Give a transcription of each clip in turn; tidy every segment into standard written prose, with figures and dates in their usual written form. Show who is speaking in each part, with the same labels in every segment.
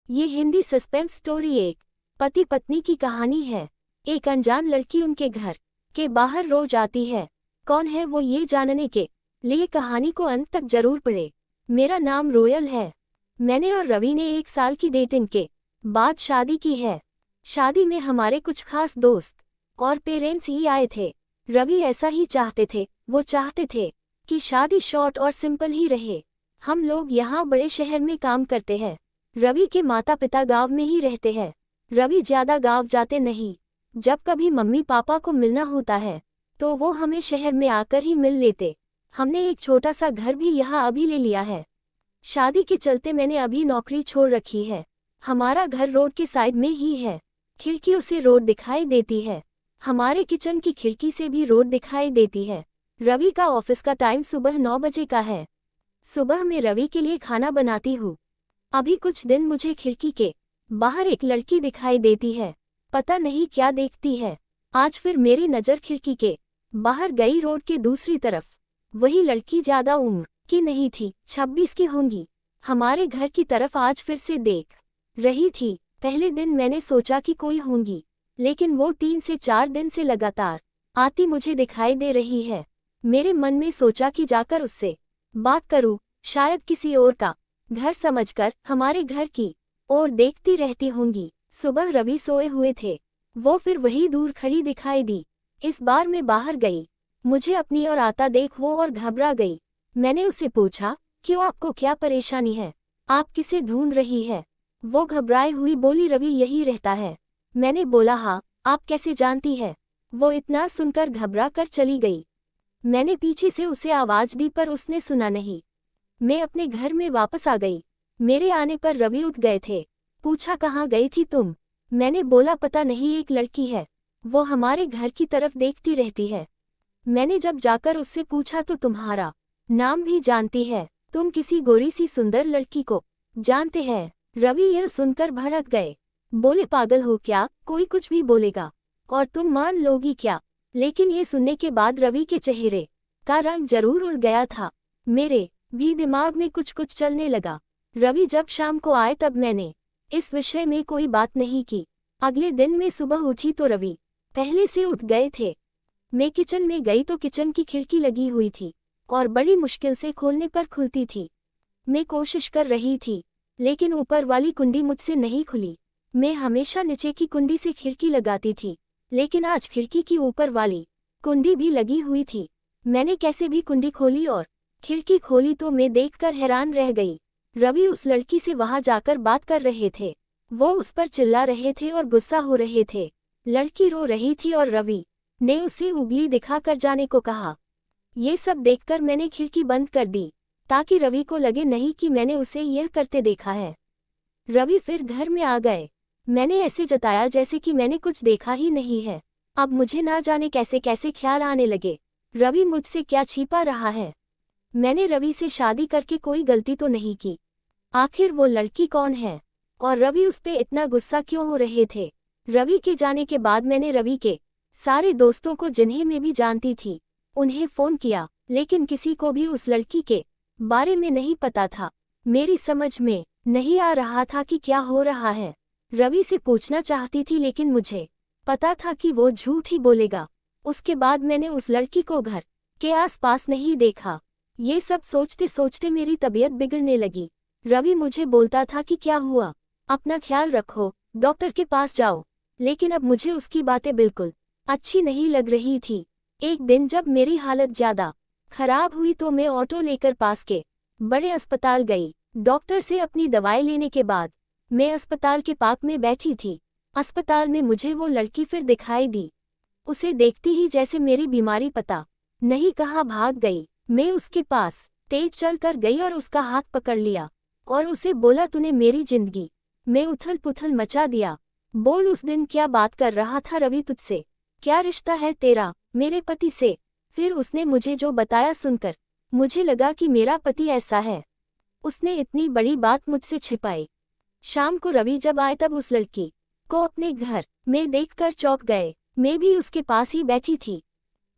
Speaker 1: ये Hindi suspense story एक पति पत्नी की कहानी है। एक अनजान लड़की उनके घर के बाहर रोज आती है। कौन है वो, ये जानने के लिए कहानी को अंत तक जरूर पढ़े। मेरा नाम रोयल है। मैंने और रवि ने 1 साल की डेटिंग के बाद शादी की है। शादी में हमारे कुछ खास दोस्त और पेरेंट्स ही आए थे। रवि ऐसा ही चाहते थे। वो चाहते थे कि शादी शॉर्ट और सिंपल ही रहे। हम लोग यहाँ बड़े शहर में काम करते हैं। रवि के माता पिता गांव में ही रहते हैं। रवि ज्यादा गांव जाते नहीं। जब कभी मम्मी पापा को मिलना होता है तो वो हमें शहर में आकर ही मिल लेते। हमने एक छोटा सा घर भी यहाँ अभी ले लिया है। शादी के चलते मैंने अभी नौकरी छोड़ रखी है। हमारा घर रोड के साइड में ही है। खिड़कियों से रोड दिखाई देती है। हमारे किचन की खिड़की से भी रोड दिखाई देती है। रवि का ऑफिस का टाइम सुबह 9 बजे का है। सुबह में रवि के लिए खाना बनाती हूँ। अभी कुछ दिन मुझे खिड़की के बाहर एक लड़की दिखाई देती है। पता नहीं क्या देखती है। आज फिर मेरी नज़र खिड़की के बाहर गई रोड के दूसरी तरफ। वही लड़की ज्यादा उम्र की नहीं थी, 26 की होंगी। हमारे घर की तरफ आज फिर से देख रही थी। पहले दिन मैंने सोचा कि कोई होंगी, लेकिन वो 3 से 4 दिन से लगातार आती मुझे दिखाई दे रही है। मेरे मन में सोचा कि जाकर उससे बात करूं, शायद किसी और का घर समझकर हमारे घर की ओर देखती रहती होंगी। सुबह रवि सोए हुए थे। वो फिर वही दूर खड़ी दिखाई दी। इस बार मैं बाहर गई। मुझे अपनी ओर आता देख वो और घबरा गई। मैंने उसे पूछा, क्यों, आपको क्या परेशानी है? आप किसे ढूंढ रही है? वो घबराई हुई बोली, रवि यही रहता है। मैंने बोला, हाँ, आप कैसे जानती है? वो इतना सुनकर घबरा कर चली गई। मैंने पीछे से उसे आवाज दी पर उसने सुना नहीं। मैं अपने घर में वापस आ गई। मेरे आने पर रवि उठ गए थे। पूछा, कहाँ गई थी तुम? मैंने बोला, पता नहीं, एक लड़की है, वो हमारे घर की तरफ देखती रहती है। मैंने जब जाकर उससे पूछा तो तुम्हारा नाम भी जानती है। तुम किसी गोरी सी सुंदर लड़की को जानते हैं? रवि यह सुनकर भड़क गए। बोले, पागल हो क्या, कोई कुछ भी बोलेगा और तुम मान लोगी क्या? लेकिन ये सुनने के बाद रवि के चेहरे का रंग जरूर उड़ गया था। मेरे भी दिमाग में कुछ कुछ चलने लगा। रवि जब शाम को आए तब मैंने इस विषय में कोई बात नहीं की। अगले दिन मैं सुबह उठी तो रवि पहले से उठ गए थे। मैं किचन में गई तो किचन की खिड़की लगी हुई थी और बड़ी मुश्किल से खोलने पर खुलती थी। मैं कोशिश कर रही थी, लेकिन ऊपर वाली कुंडी मुझसे नहीं खुली। मैं हमेशा नीचे की कुंडी से खिड़की लगाती थी, लेकिन आज खिड़की की ऊपर वाली कुंडी भी लगी हुई थी। मैंने कैसे भी कुंडी खोली और खिड़की खोली तो मैं देखकर हैरान रह गई। रवि उस लड़की से वहां जाकर बात कर रहे थे। वो उस पर चिल्ला रहे थे और गुस्सा हो रहे थे। लड़की रो रही थी और रवि ने उसे उंगली दिखाकर जाने को कहा। ये सब देखकर मैंने खिड़की बंद कर दी ताकि रवि को लगे नहीं कि मैंने उसे यह करते देखा है। रवि फिर घर में आ गए। मैंने ऐसे जताया जैसे कि मैंने कुछ देखा ही नहीं है। अब मुझे ना जाने कैसे कैसे ख्याल आने लगे। रवि मुझसे क्या छिपा रहा है? मैंने रवि से शादी करके कोई गलती तो नहीं की। आखिर वो लड़की कौन है और रवि उस पे इतना गुस्सा क्यों हो रहे थे? रवि के जाने के बाद मैंने रवि के सारे दोस्तों को, जिन्हें मैं भी जानती थी, उन्हें फोन किया, लेकिन किसी को भी उस लड़की के बारे में नहीं पता था। मेरी समझ में नहीं आ रहा था कि क्या हो रहा है। रवि से पूछना चाहती थी, लेकिन मुझे पता था कि वो झूठ ही बोलेगा। उसके बाद मैंने उस लड़की को घर के आसपास नहीं देखा। ये सब सोचते सोचते मेरी तबीयत बिगड़ने लगी। रवि मुझे बोलता था कि क्या हुआ, अपना ख्याल रखो, डॉक्टर के पास जाओ, लेकिन अब मुझे उसकी बातें बिल्कुल अच्छी नहीं लग रही थी। एक दिन जब मेरी हालत ज्यादा खराब हुई तो मैं ऑटो लेकर पास के बड़े अस्पताल गई। डॉक्टर से अपनी दवाई लेने के बाद मैं अस्पताल के पार्क में बैठी थी। अस्पताल में मुझे वो लड़की फिर दिखाई दी। उसे देखती ही जैसे मेरी बीमारी पता नहीं कहाँ भाग गई। मैं उसके पास तेज चल कर गई और उसका हाथ पकड़ लिया और उसे बोला, तूने मेरी जिंदगी में उथल पुथल मचा दिया। बोल, उस दिन क्या बात कर रहा था रवि तुझसे? क्या रिश्ता है तेरा मेरे पति से? फिर उसने मुझे जो बताया सुनकर मुझे लगा कि मेरा पति ऐसा है। उसने इतनी बड़ी बात मुझसे छिपाई। शाम को रवि जब आए तब उस लड़की को अपने घर में देखकर चौंक गए। मैं भी उसके पास ही बैठी थी।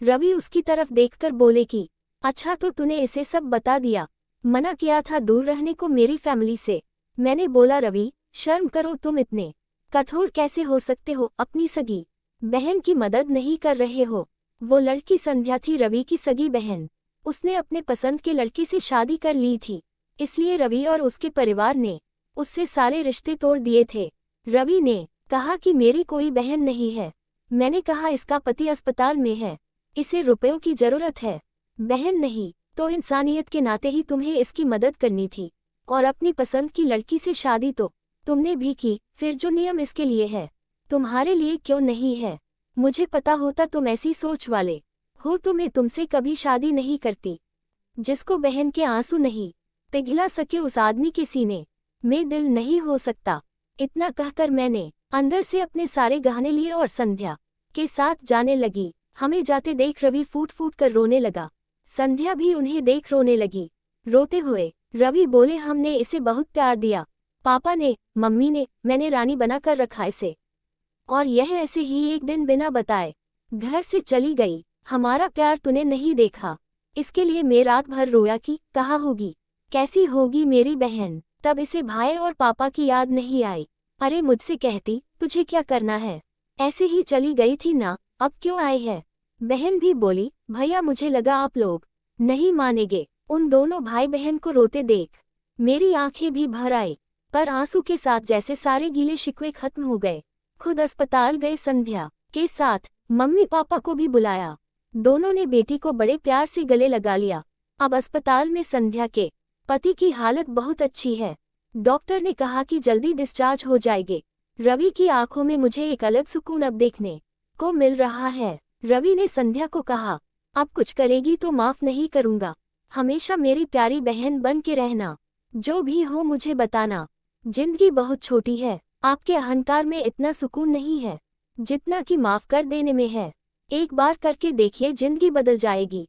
Speaker 1: रवि उसकी तरफ देखकर बोले कि अच्छा, तो तूने इसे सब बता दिया। मना किया था दूर रहने को मेरी फैमिली से। मैंने बोला, रवि, शर्म करो, तुम इतने कठोर कैसे हो सकते हो, अपनी सगी बहन की मदद नहीं कर रहे हो। वो लड़की संध्या थी, रवि की सगी बहन। उसने अपने पसंद के लड़के से शादी कर ली थी, इसलिए रवि और उसके परिवार ने उससे सारे रिश्ते तोड़ दिए थे। रवि ने कहा कि मेरी कोई बहन नहीं है। मैंने कहा इसका पति अस्पताल में है, इसे रुपयों की जरूरत है, बहन नहीं। तो इंसानियत के नाते ही तुम्हें इसकी मदद करनी थी, और अपनी पसंद की लड़की से शादी तो तुमने भी की, फिर जो नियम इसके लिए है तुम्हारे लिए क्यों नहीं है? मुझे पता होता तुम ऐसी सोच वाले हो तो मैं तुमसे कभी शादी नहीं करती। जिसको बहन के आंसू नहीं पिघला सके उस आदमी के सीने में दिल नहीं हो सकता। इतना कहकर मैंने अंदर से अपने सारे गहने लिए और संध्या के साथ जाने लगी। हमें जाते देख रवि फूट फूट कर रोने लगा। संध्या भी उन्हें देख रोने लगी। रोते हुए रवि बोले, हमने इसे बहुत प्यार दिया, पापा ने, मम्मी ने, मैंने रानी बना कर रखा इसे, और यह ऐसे ही एक दिन बिना बताए घर से चली गई। हमारा प्यार तूने नहीं देखा, इसके लिए मैं रात भर रोया कि कहाँ होगी, कैसी होगी मेरी बहन। तब इसे भाई और पापा की याद नहीं आई। अरे मुझसे कहती तुझे क्या करना है, ऐसे ही चली गई थी ना, अब क्यों आई है? बहन भी बोली, भैया मुझे लगा आप लोग नहीं मानेंगे। उन दोनों भाई बहन को रोते देख मेरी आंखें भी भर आई, पर आंसू के साथ जैसे सारे गीले शिकवे खत्म हो गए। खुद अस्पताल गए, संध्या के साथ मम्मी पापा को भी बुलाया। दोनों ने बेटी को बड़े प्यार से गले लगा लिया। अब अस्पताल में संध्या के पति की हालत बहुत अच्छी है। डॉक्टर ने कहा कि जल्दी डिस्चार्ज हो जाएंगे। रवि की आंखों में मुझे एक अलग सुकून अब देखने को मिल रहा है। रवि ने संध्या को कहा, अब कुछ करेगी तो माफ नहीं करूंगा, हमेशा मेरी प्यारी बहन बन के रहना, जो भी हो मुझे बताना। जिंदगी बहुत छोटी है, आपके अहंकार में इतना सुकून नहीं है जितना कि माफ कर देने में है। एक बार करके देखिए, जिंदगी बदल जाएगी।